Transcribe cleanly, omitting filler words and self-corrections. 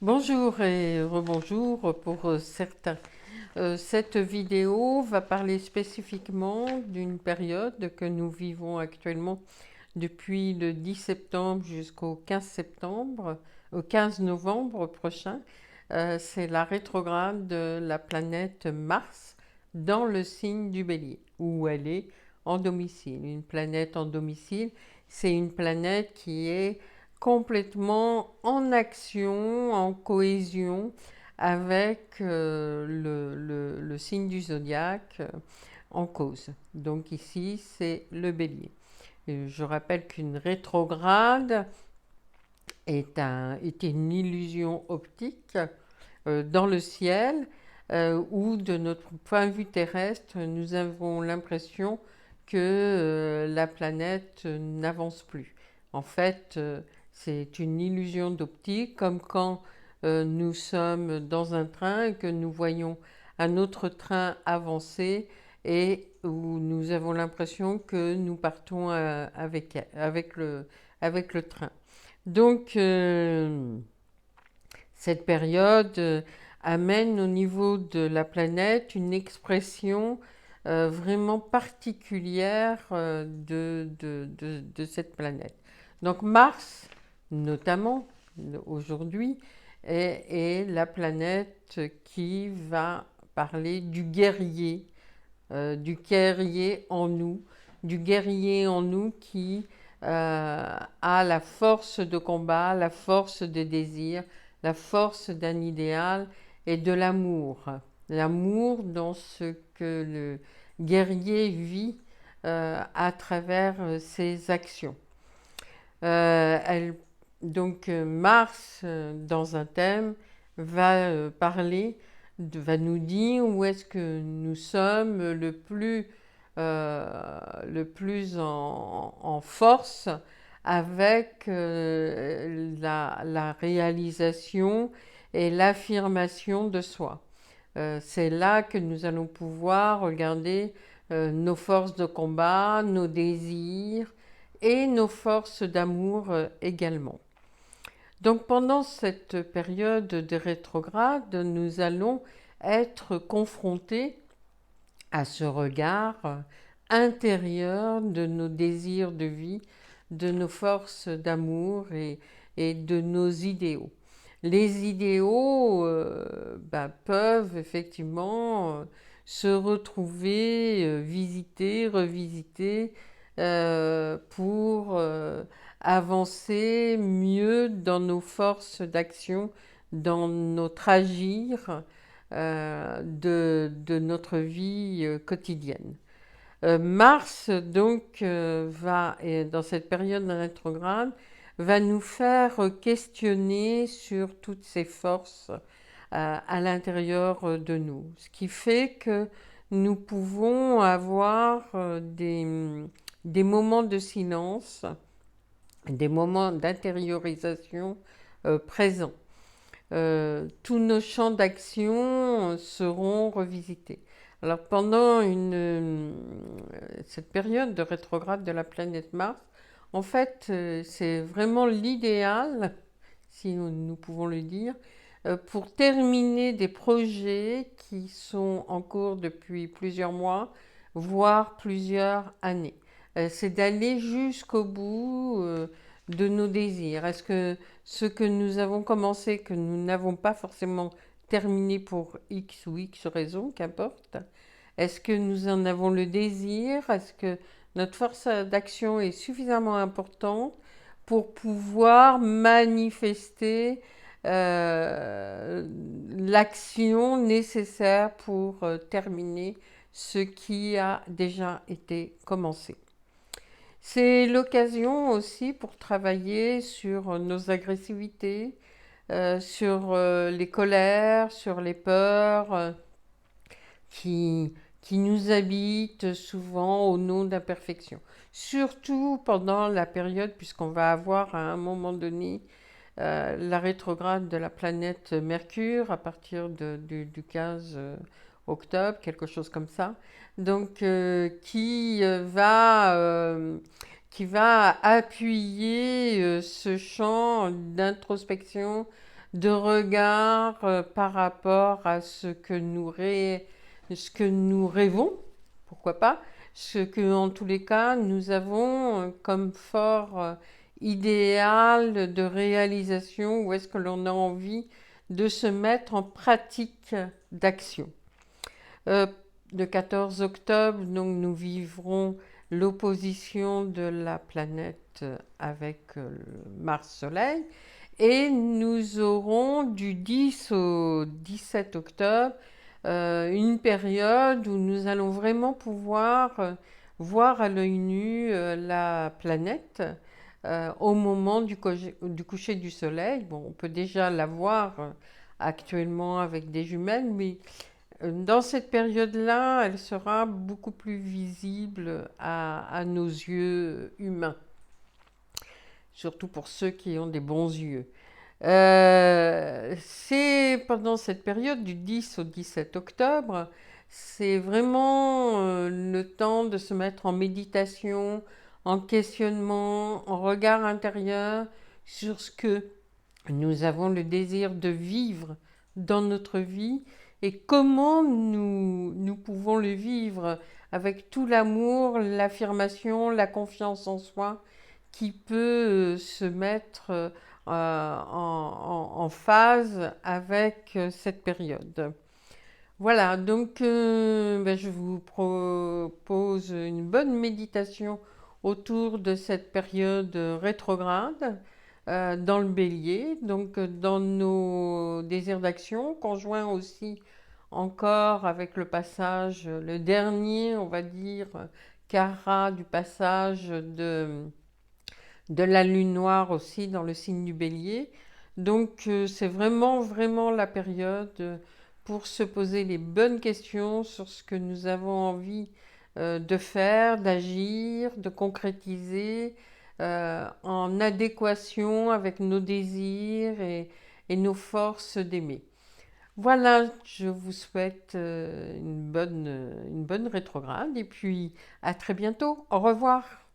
Bonjour et rebonjour pour certains. Cette vidéo va parler spécifiquement d'une période que nous vivons actuellement depuis le 10 septembre jusqu'au 15 septembre, au 15 novembre prochain. C'est la rétrograde de la planète Mars dans le signe du Bélier, où elle est en domicile. Une planète en domicile, c'est une planète qui est complètement en action, en cohésion avec le signe du zodiaque en cause. Donc ici, c'est le Bélier. Et je rappelle qu'une rétrograde est une illusion optique dans le ciel où, de notre point de vue terrestre, nous avons l'impression que la planète n'avance plus. En fait, c'est une illusion d'optique, comme quand nous sommes dans un train et que nous voyons un autre train avancer et où nous avons l'impression que nous partons avec le train. Donc, cette période amène au niveau de la planète une expression vraiment particulière de cette planète. Donc Mars, notamment aujourd'hui, est la planète qui va parler du guerrier en nous qui a la force de combat, la force de désir, la force d'un idéal et de l'amour. L'amour dans ce que le guerrier vit à travers ses actions. Elle, donc Mars, dans un thème, va parler, va nous dire où est-ce que nous sommes le plus en force avec la réalisation et l'affirmation de soi. C'est là que nous allons pouvoir regarder nos forces de combat, nos désirs et nos forces d'amour également. Donc pendant cette période de rétrograde, nous allons être confrontés à ce regard intérieur de nos désirs de vie, de nos forces d'amour et de nos idéaux. Les idéaux peuvent effectivement se retrouver, visiter, revisiter pour avancer mieux dans nos forces d'action, dans notre agir de notre vie quotidienne. Mars, donc, dans cette période rétrograde, va nous faire questionner sur toutes ces forces à l'intérieur de nous. Ce qui fait que nous pouvons avoir des moments de silence, des moments d'intériorisation présents. Tous nos champs d'action seront revisités. Alors pendant cette période de rétrograde de la planète Mars, en fait, c'est vraiment l'idéal, si nous pouvons le dire, pour terminer des projets qui sont en cours depuis plusieurs mois, voire plusieurs années. C'est d'aller jusqu'au bout de nos désirs. Est-ce que ce que nous avons commencé, que nous n'avons pas forcément terminé pour X ou X raison, qu'importe, est-ce que nous en avons le désir? Est-ce que notre force d'action est suffisamment importante pour pouvoir manifester l'action nécessaire pour terminer ce qui a déjà été commencé? C'est l'occasion aussi pour travailler sur nos agressivités, sur les colères, sur les peurs qui, qui nous habitent souvent au nom d'imperfection. Surtout pendant la période, puisqu'on va avoir à un moment donné la rétrograde de la planète Mercure à partir du 15 octobre, quelque chose comme ça. Donc, qui va appuyer ce champ d'introspection, de regard par rapport à ce que nous rêvons, pourquoi pas, ce que en tous les cas nous avons comme fort idéal de réalisation, où est-ce que l'on a envie de se mettre en pratique d'action. Euh, le 14 octobre, donc, nous vivrons l'opposition de la planète avec Mars-Soleil. Et nous aurons du 10 au 17 octobre une période où nous allons vraiment pouvoir voir à l'œil nu la planète au moment du coucher du soleil. Bon, on peut déjà la voir actuellement avec des jumelles, mais dans cette période-là, elle sera beaucoup plus visible à nos yeux humains, surtout pour ceux qui ont des bons yeux. C'est pendant cette période du 10 au 17 octobre, c'est vraiment le temps de se mettre en méditation, en questionnement, en regard intérieur sur ce que nous avons le désir de vivre dans notre vie et comment nous pouvons le vivre avec tout l'amour, l'affirmation, la confiance en soi qui peut se mettre en phase avec cette période. Voilà, donc je vous propose une bonne méditation autour de cette période rétrograde dans le bélier, donc dans nos désirs d'action, conjoint aussi encore avec le passage, le dernier, on va dire, carat du passage de la lune noire aussi dans le signe du bélier. Donc c'est vraiment, vraiment la période pour se poser les bonnes questions sur ce que nous avons envie de faire, d'agir, de concrétiser en adéquation avec nos désirs et nos forces d'aimer. Voilà, je vous souhaite une bonne rétrograde et puis à très bientôt. Au revoir.